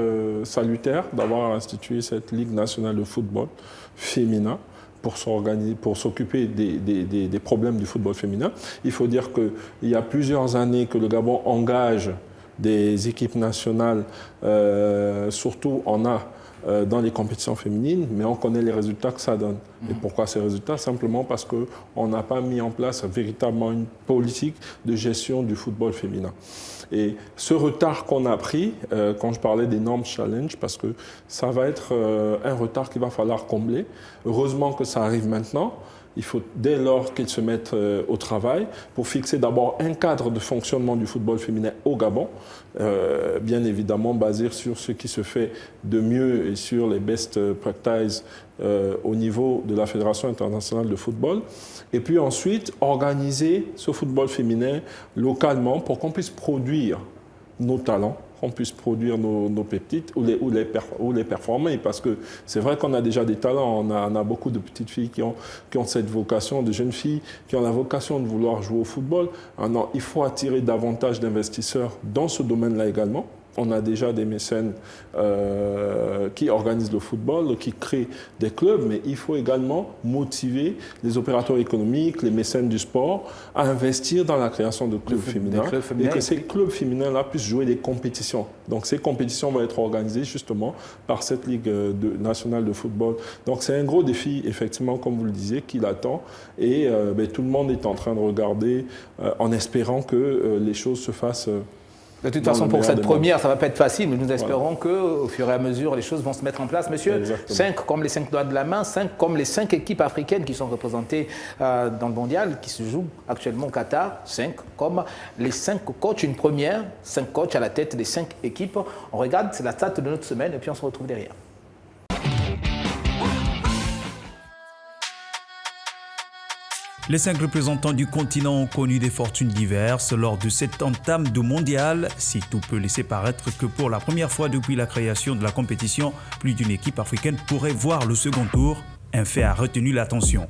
salutaire d'avoir institué cette Ligue nationale de football féminin pour s'occuper des problèmes du football féminin. Il faut dire qu'il y a plusieurs années que le Gabon engage des équipes nationales, surtout en A, dans les compétitions féminines, mais on connaît les résultats que ça donne. Et pourquoi ces résultats? Simplement parce qu'on n'a pas mis en place véritablement une politique de gestion du football féminin. Et ce retard qu'on a pris, quand je parlais d'énormes challenges, parce que ça va être un retard qu'il va falloir combler. Heureusement que ça arrive maintenant. Il faut dès lors qu'ils se mettent au travail pour fixer d'abord un cadre de fonctionnement du football féminin au Gabon, bien évidemment basé sur ce qui se fait de mieux et sur les best practices au niveau de la Fédération internationale de football. Et puis ensuite, organiser ce football féminin localement pour qu'on puisse produire nos talents, qu'on puisse produire nos pépites ou les performer. Parce que c'est vrai qu'on a déjà des talents, on a beaucoup de petites filles qui ont cette vocation, de jeunes filles qui ont la vocation de vouloir jouer au football. Alors, il faut attirer davantage d'investisseurs dans ce domaine-là également. On a déjà des mécènes qui organisent le football, qui créent des clubs, mais il faut également motiver les opérateurs économiques, les mécènes du sport à investir dans la création de clubs féminins et que ces clubs féminins-là puissent jouer des compétitions. Donc ces compétitions vont être organisées justement par cette Ligue nationale de football. Donc c'est un gros défi, effectivement, comme vous le disiez, qui l'attend et tout le monde est en train de regarder en espérant que les choses se fassent. De toute façon, pour cette première, ça ne va pas être facile, mais nous espérons qu'au fur et à mesure, les choses vont se mettre en place. Monsieur, 5 comme les 5 doigts de la main, 5 comme les 5 équipes africaines qui sont représentées dans le mondial, qui se jouent actuellement au Qatar, 5 comme les 5 coachs, une première, 5 coachs à la tête des 5 équipes. On regarde, c'est la stat de notre semaine, et puis on se retrouve derrière. Les 5 représentants du continent ont connu des fortunes diverses lors de cette entame de mondial, si tout peut laisser paraître que pour la première fois depuis la création de la compétition, plus d'une équipe africaine pourrait voir le second tour, un fait a retenu l'attention.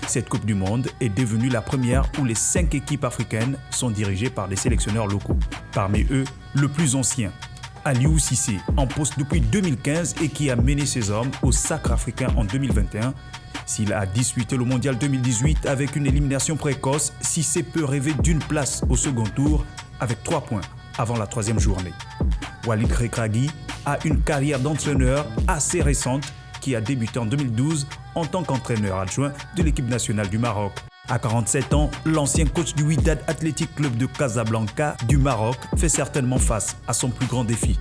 Cette Coupe du Monde est devenue la première où les 5 équipes africaines sont dirigées par des sélectionneurs locaux. Parmi eux, le plus ancien, Aliou Cissé, en poste depuis 2015 et qui a mené ses hommes au Sacre africain en 2021. S'il a disputé le mondial 2018 avec une élimination précoce, Cissé peut rêver d'une place au second tour avec 3 points avant la 3e journée. Walid Regragui a une carrière d'entraîneur assez récente qui a débuté en 2012 en tant qu'entraîneur adjoint de l'équipe nationale du Maroc. À 47 ans, l'ancien coach du Wydad Athletic Club de Casablanca du Maroc fait certainement face à son plus grand défi.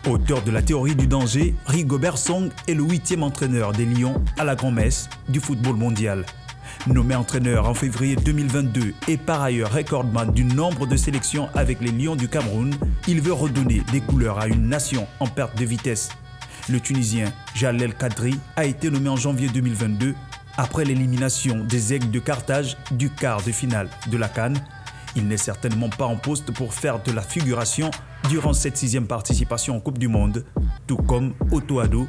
Auteur de la théorie du danger, Rigobert Song est le 8e entraîneur des Lions à la grand-messe du football mondial. Nommé entraîneur en février 2022 et par ailleurs recordman du nombre de sélections avec les Lions du Cameroun, il veut redonner des couleurs à une nation en perte de vitesse. Le Tunisien Jalel Kadri a été nommé en janvier 2022 après l'élimination des Aigles de Carthage du quart de finale de la CAN. Il n'est certainement pas en poste pour faire de la figuration durant cette 6e participation en Coupe du Monde, tout comme Otto Addo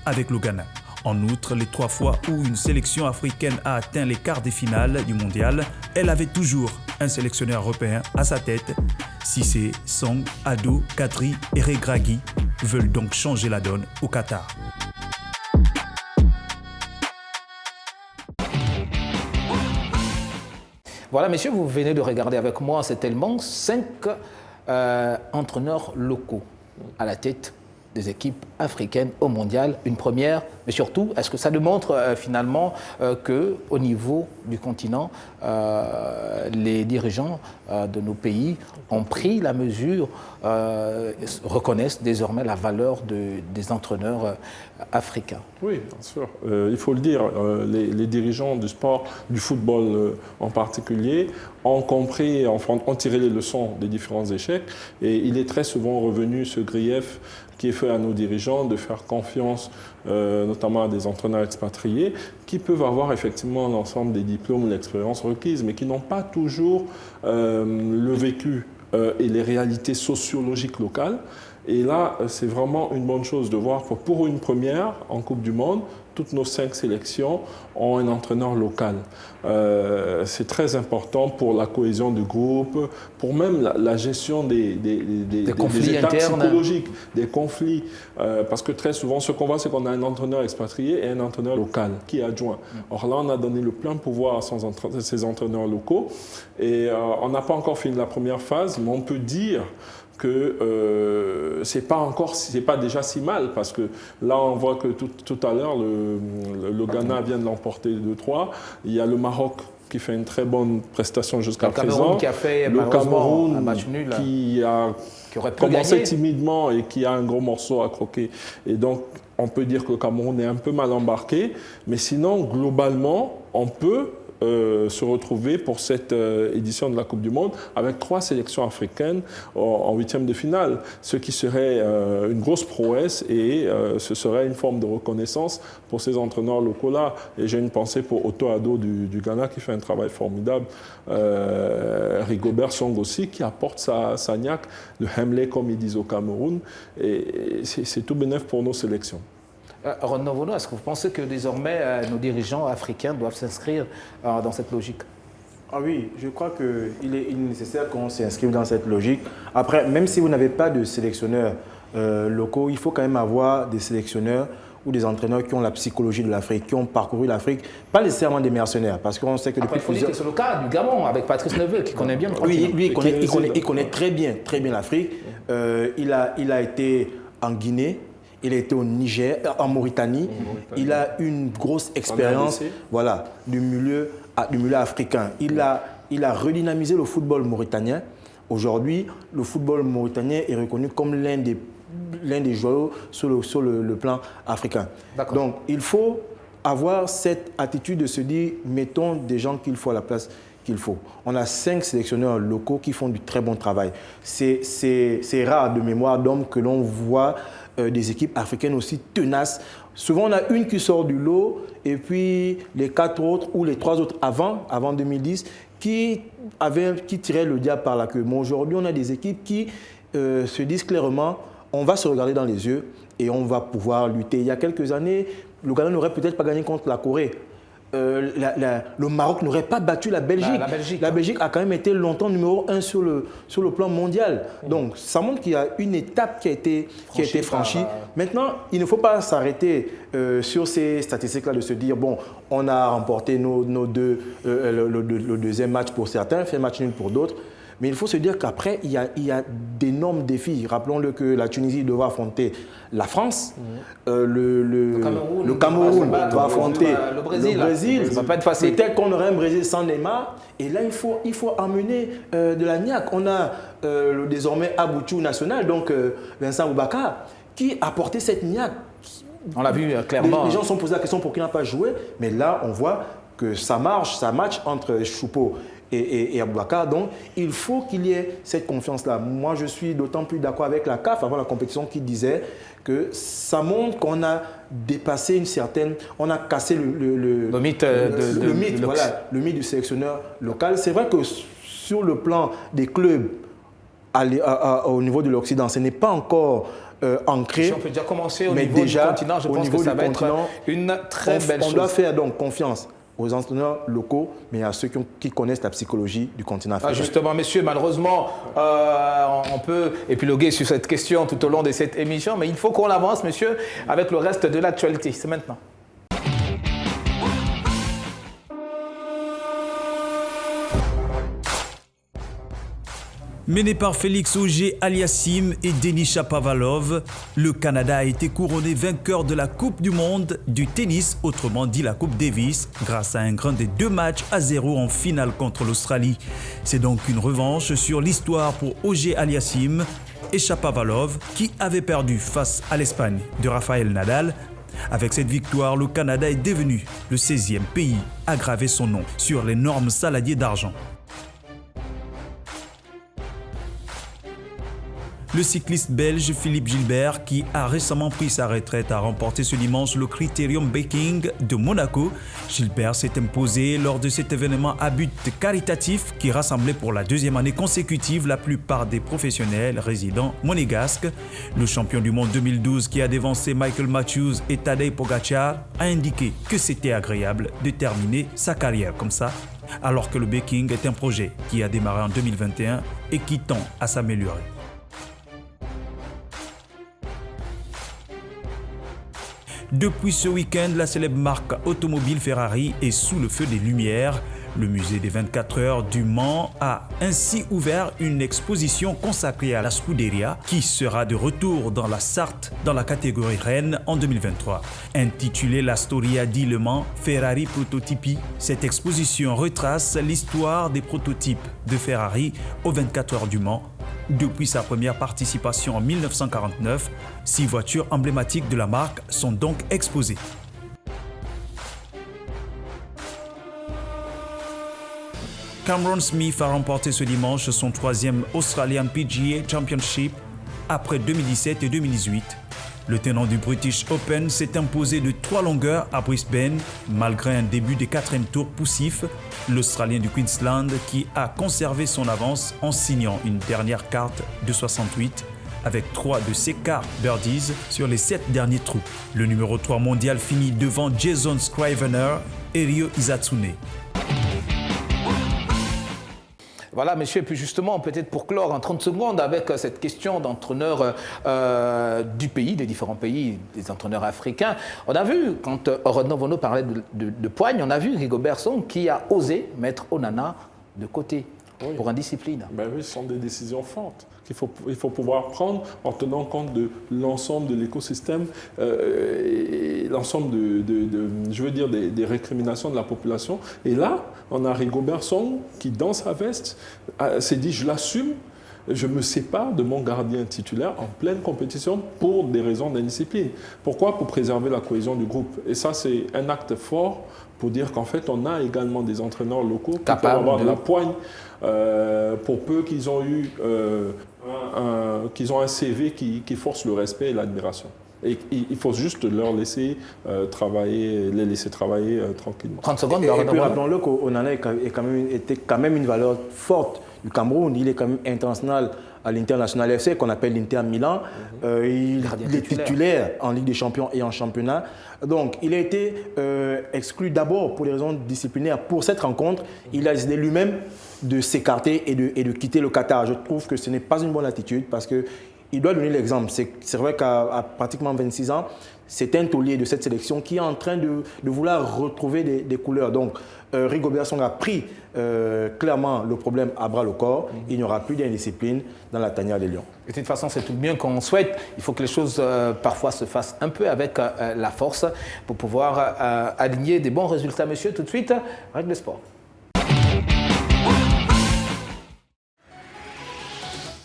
avec le Ghana. En outre, les 3 fois où une sélection africaine a atteint les quarts de finale du mondial, elle avait toujours un sélectionneur européen à sa tête. Cissé, Song, Addo, Kadri et Regragui veulent donc changer la donne au Qatar. Voilà, messieurs, vous venez de regarder avec moi cet élément 5 entraîneurs locaux à la tête des équipes africaines au mondial, une première, mais surtout, est-ce que ça démontre finalement qu'au niveau du continent, les dirigeants de nos pays ont pris la mesure, reconnaissent désormais la valeur des entraîneurs africains? Oui, bien sûr. Il faut le dire, les dirigeants du sport, du football en particulier, ont compris, ont tiré les leçons des différents échecs. Et il est très souvent revenu ce grief qui est fait à nos dirigeants de faire confiance notamment à des entraîneurs expatriés qui peuvent avoir effectivement l'ensemble des diplômes ou l'expérience requise, mais qui n'ont pas toujours le vécu et les réalités sociologiques locales. Et là, c'est vraiment une bonne chose de voir que pour une première en Coupe du Monde, toutes nos 5 sélections ont un entraîneur local. C'est très important pour la cohésion du groupe, pour même la gestion des conflits états internes, psychologiques, des conflits. Parce que très souvent, ce qu'on voit, c'est qu'on a un entraîneur expatrié et un entraîneur local qui est adjoint. Or là, on a donné le plein pouvoir à ces entraîneurs locaux. Et on n'a pas encore fini la première phase, mais on peut dire que c'est pas déjà si mal, parce que là on voit que tout à l'heure le Ghana vient de l'emporter 2-3, il y a le Maroc qui fait une très bonne prestation jusqu'à présent. Le Cameroun qui a fait le Cameroun un match nul, qui aurait pu commencé gagner timidement et qui a un gros morceau à croquer. Et donc, on peut dire que le Cameroun est un peu mal embarqué, mais sinon, globalement, on peut se retrouver pour cette édition de la Coupe du Monde avec 3 sélections africaines en 8e de finale, ce qui serait une grosse prouesse et ce serait une forme de reconnaissance pour ces entraîneurs locaux-là. Et j'ai une pensée pour Otto Addo du Ghana qui fait un travail formidable, Rigobert Song aussi qui apporte sa niaque, le Hemley comme ils disent au Cameroun, et c'est tout bénef pour nos sélections. Ron Novono, est-ce que vous pensez que désormais nos dirigeants africains doivent s'inscrire dans cette logique? Ah oui, je crois qu'il est nécessaire qu'on s'inscrive dans cette logique. Après, même si vous n'avez pas de sélectionneurs locaux, il faut quand même avoir des sélectionneurs ou des entraîneurs qui ont la psychologie de l'Afrique, qui ont parcouru l'Afrique, pas nécessairement des mercenaires, parce qu'on sait que depuis plusieurs... C'est le cas du Gabon avec Patrice Neveu, qui connaît bien le continent. Oui, lui, il connaît très bien l'Afrique. Il a été en Guinée. Il a été au Niger, en Mauritanie. Il a une grosse expérience du milieu africain. Il a redynamisé le football mauritanien. Aujourd'hui, le football mauritanien est reconnu comme l'un des joyaux sur le plan africain. Donc, il faut avoir cette attitude de se dire, mettons des gens qu'il faut à la place qu'il faut. On a 5 sélectionneurs locaux qui font du très bon travail. C'est rare de mémoire d'hommes que l'on voit des équipes africaines aussi tenaces. Souvent, on a une qui sort du lot et puis les 4 autres ou les 3 autres avant 2010 qui tiraient le diable par la queue. Mais aujourd'hui, on a des équipes qui se disent clairement, on va se regarder dans les yeux et on va pouvoir lutter. Il y a quelques années, le Ghana n'aurait peut-être pas gagné contre la Corée. Le Maroc n'aurait pas battu la Belgique. La Belgique a quand même été longtemps numéro 1 sur le plan mondial. Donc, ça montre qu'il y a une étape qui a été franchie. Maintenant, il ne faut pas s'arrêter sur ces statistiques-là de se dire, bon, on a remporté le deuxième match pour certains, fait match nul pour d'autres. Mais il faut se dire qu'après, il y a d'énormes défis. Rappelons-le que la Tunisie devra affronter la France, le Cameroun va affronter le Brésil. Ça va pas être facile. Peut-être qu'on aurait un Brésil sans Neymar. Et là, il faut amener de la niaque. On a désormais Abouchou national, donc Vincent Boubacar, qui a porté cette niaque. On l'a vu clairement. Les gens se sont posé la question pour qui n'a pas joué. Mais là, on voit que ça match entre Choupo et Aboubacar. Donc, il faut qu'il y ait cette confiance-là. Moi, je suis d'autant plus d'accord avec la CAF avant la compétition qui disait que ça montre qu'on a dépassé une certaine... On a cassé le mythe, le mythe du sélectionneur local. C'est vrai que sur le plan des clubs au niveau de l'Occident, ce n'est pas encore ancré. Si on peut déjà commencer au niveau du continent, je pense que ça va être une très belle chose. On doit faire donc confiance aux entraîneurs locaux, mais à ceux qui connaissent la psychologie du continent africain. Justement, messieurs, malheureusement, on peut épiloguer sur cette question tout au long de cette émission, mais il faut qu'on avance, messieurs, avec le reste de l'actualité. C'est maintenant. Mené par Félix Auger-Aliassime et Denis Shapovalov, le Canada a été couronné vainqueur de la Coupe du monde du tennis, autrement dit la Coupe Davis, grâce à un grain de 2-0 en finale contre l'Australie. C'est donc une revanche sur l'histoire pour Auger-Aliassime et Shapovalov qui avait perdu face à l'Espagne de Rafael Nadal. Avec cette victoire, le Canada est devenu le 16e pays à graver son nom sur l'énorme saladier d'argent. Le cycliste belge Philippe Gilbert, qui a récemment pris sa retraite, a remporté ce dimanche le Critérium Biking de Monaco. Gilbert s'est imposé lors de cet événement à but caritatif qui rassemblait pour la 2e année consécutive la plupart des professionnels résidents monégasques. Le champion du monde 2012 qui a dévancé Michael Matthews et Tadej Pogacar a indiqué que c'était agréable de terminer sa carrière comme ça, alors que le Biking est un projet qui a démarré en 2021 et qui tend à s'améliorer. Depuis ce week-end, la célèbre marque automobile Ferrari est sous le feu des lumières. Le musée des 24 heures du Mans a ainsi ouvert une exposition consacrée à la Scuderia qui sera de retour dans la Sarthe dans la catégorie Rennes en 2023. Intitulée La Storia di Le Mans Ferrari Prototipi, cette exposition retrace l'histoire des prototypes de Ferrari aux 24 heures du Mans. Depuis sa première participation en 1949, 6 voitures emblématiques de la marque sont donc exposées. Cameron Smith a remporté ce dimanche son 3e Australian PGA Championship après 2017 et 2018. Le tenant du British Open s'est imposé de 3 longueurs à Brisbane, malgré un début de 4e tour poussif. L'Australien du Queensland qui a conservé son avance en signant une dernière carte de 68 avec 3 de ses quarts birdies sur les 7 derniers trous. Le numéro 3 mondial finit devant Jason Scrivener et Ryo Izatsune. Voilà, messieurs, et puis justement, peut-être pour clore en 30 secondes avec cette question d'entraîneurs du pays, des différents pays, des entraîneurs africains. On a vu, quand Rodney Vono parlait de poigne, on a vu Rigobert Song qui a osé mettre Onana de côté pour indiscipline. Ben oui, ce sont des décisions fortes qu'il faut pouvoir prendre en tenant compte de l'ensemble de l'écosystème et l'ensemble des récriminations de la population. Et là, on a Rigobert Song qui, dans sa veste, s'est dit « je l'assume ». Je me sépare de mon gardien titulaire en pleine compétition pour des raisons d'indiscipline. Pourquoi ? Pour préserver la cohésion du groupe. Et ça, c'est un acte fort pour dire qu'en fait, on a également des entraîneurs locaux qui peuvent avoir de la poigne pour peu qu'ils ont eu un CV qui force le respect et l'admiration. Et il faut juste leur laisser travailler, les laisser travailler tranquillement. 30 secondes. Et puis rappelons-le qu'Onana était quand même une valeur forte du Cameroun. Il est quand même international à l'International FC, qu'on appelle l'Inter Milan. Il est titulaire en Ligue des Champions et en championnat. Donc, il a été exclu d'abord pour des raisons disciplinaires. Pour cette rencontre, il a décidé lui-même de s'écarter et de quitter le Qatar. Je trouve que ce n'est pas une bonne attitude parce qu'il doit donner l'exemple. C'est vrai qu'à pratiquement 26 ans, c'est un taulier de cette sélection qui est en train de vouloir retrouver des couleurs. Donc, Rigobert Song a pris clairement le problème à bras le corps. Il n'y aura plus d'indiscipline dans la tanière des Lions. De toute façon, c'est tout bien qu'on souhaite. Il faut que les choses parfois se fassent un peu avec la force pour pouvoir aligner des bons résultats. Monsieur, tout de suite, Règle de sport.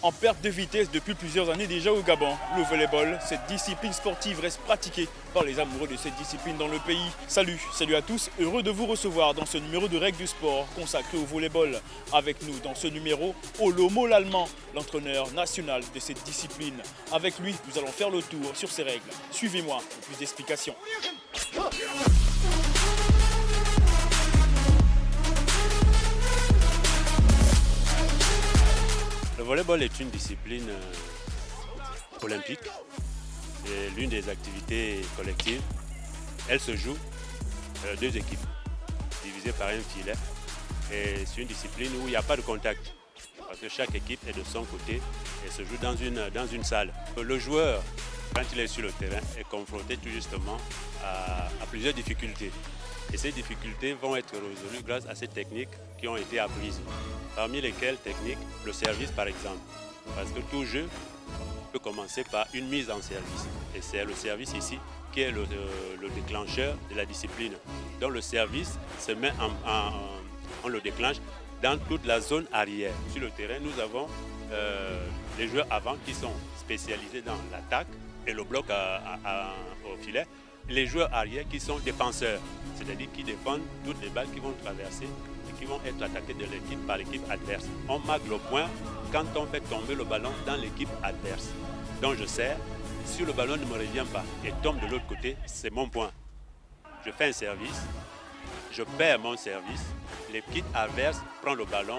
En perte de vitesse depuis plusieurs années déjà au Gabon, le volleyball, cette discipline sportive reste pratiquée par les amoureux de cette discipline dans le pays. Salut à tous, heureux de vous recevoir dans ce numéro de Règles du sport consacré au volleyball. Avec nous dans ce numéro, Olomo l'Allemand, l'entraîneur national de cette discipline. Avec lui, nous allons faire le tour sur ces règles. Suivez-moi pour plus d'explications. Le volleyball est une discipline olympique, c'est l'une des activités collectives. Elle se joue 2 équipes divisées par un filet et c'est une discipline où il n'y a pas de contact parce que chaque équipe est de son côté et se joue dans une salle. Le joueur, quand il est sur le terrain, est confronté tout justement à plusieurs difficultés. Et ces difficultés vont être résolues grâce à ces techniques qui ont été apprises. Parmi lesquelles techniques, le service par exemple. Parce que tout jeu peut commencer par une mise en service. Et c'est le service ici qui est le déclencheur de la discipline. Donc le service se met on le déclenche dans toute la zone arrière. Sur le terrain, nous avons les joueurs avant qui sont spécialisés dans l'attaque et le bloc au filet. Les joueurs arrière qui sont défenseurs, c'est-à-dire qui défendent toutes les balles qui vont traverser et qui vont être attaquées de l'équipe par l'équipe adverse. On marque le point quand on fait tomber le ballon dans l'équipe adverse. Donc je sers, si le ballon ne me revient pas et tombe de l'autre côté, c'est mon point. Je fais un service, je perds mon service, l'équipe adverse prend le ballon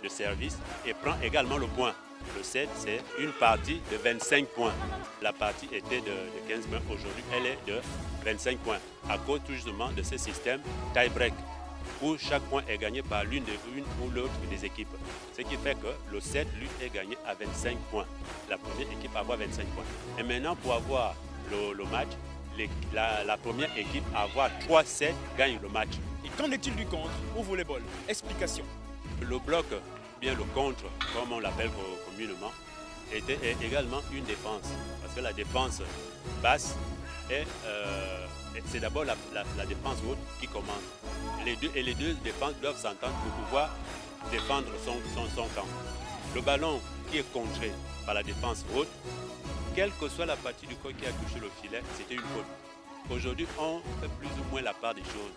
de service et prend également le point. Le 7, c'est une partie de 25 points. La partie était de 15 points. Aujourd'hui, elle est de 25 points. À cause tout justement de ce système tie-break, où chaque point est gagné par l'une ou l'autre des équipes. Ce qui fait que le 7, lui, est gagné à 25 points. La première équipe va avoir 25 points. Et maintenant, pour avoir le match, la première équipe à avoir 3 sets gagne le match. Qu'en est-il du contre au volleyball? Explication. Le bloc, bien le contre, comme on l'appelle communément, était également une défense. Parce que la défense basse, c'est d'abord la défense haute qui commence. Et les deux défenses doivent s'entendre pour pouvoir défendre son camp. Le ballon qui est contré par la défense haute, quelle que soit la partie du corps qui a touché le filet, c'était une faute. Aujourd'hui, on fait plus ou moins la part des choses.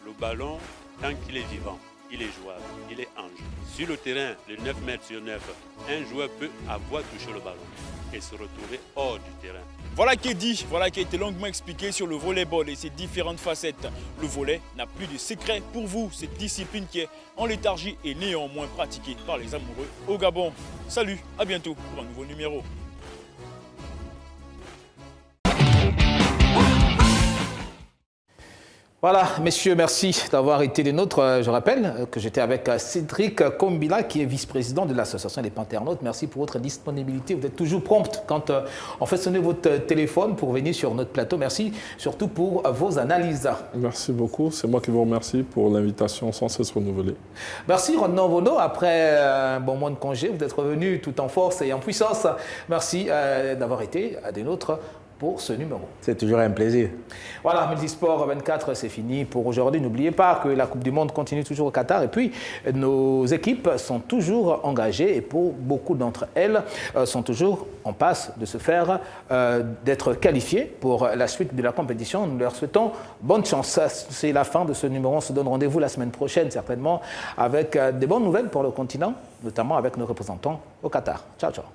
Le ballon, tant qu'il est vivant, il est jouable, il est en jeu. Sur le terrain, le 9 mètres sur 9, un joueur peut avoir touché le ballon et se retrouver hors du terrain. Voilà qui est dit, voilà qui a été longuement expliqué sur le volleyball et ses différentes facettes. Le volley n'a plus de secret pour vous, cette discipline qui est en léthargie et néanmoins pratiquée par les amoureux au Gabon. Salut, à bientôt pour un nouveau numéro. Voilà, messieurs, merci d'avoir été les nôtres. Je rappelle que j'étais avec Cédric Kombila, qui est vice-président de l'association des Panternautes. Merci pour votre disponibilité. Vous êtes toujours prompt quand on fait sonner votre téléphone pour venir sur notre plateau. Merci surtout pour vos analyses. Merci beaucoup. C'est moi qui vous remercie pour l'invitation sans cesse renouvelée. Merci, Ronan Vono. Après un bon mois de congé, vous êtes revenu tout en force et en puissance. Merci d'avoir été des nôtres pour ce numéro. C'est toujours un plaisir. Voilà, Multisport 24, c'est fini pour aujourd'hui. N'oubliez pas que la Coupe du Monde continue toujours au Qatar et puis nos équipes sont toujours engagées et pour beaucoup d'entre elles sont toujours en passe de se faire, d'être qualifiées pour la suite de la compétition. Nous leur souhaitons bonne chance. C'est la fin de ce numéro. On se donne rendez-vous la semaine prochaine certainement avec des bonnes nouvelles pour le continent, notamment avec nos représentants au Qatar. Ciao, ciao.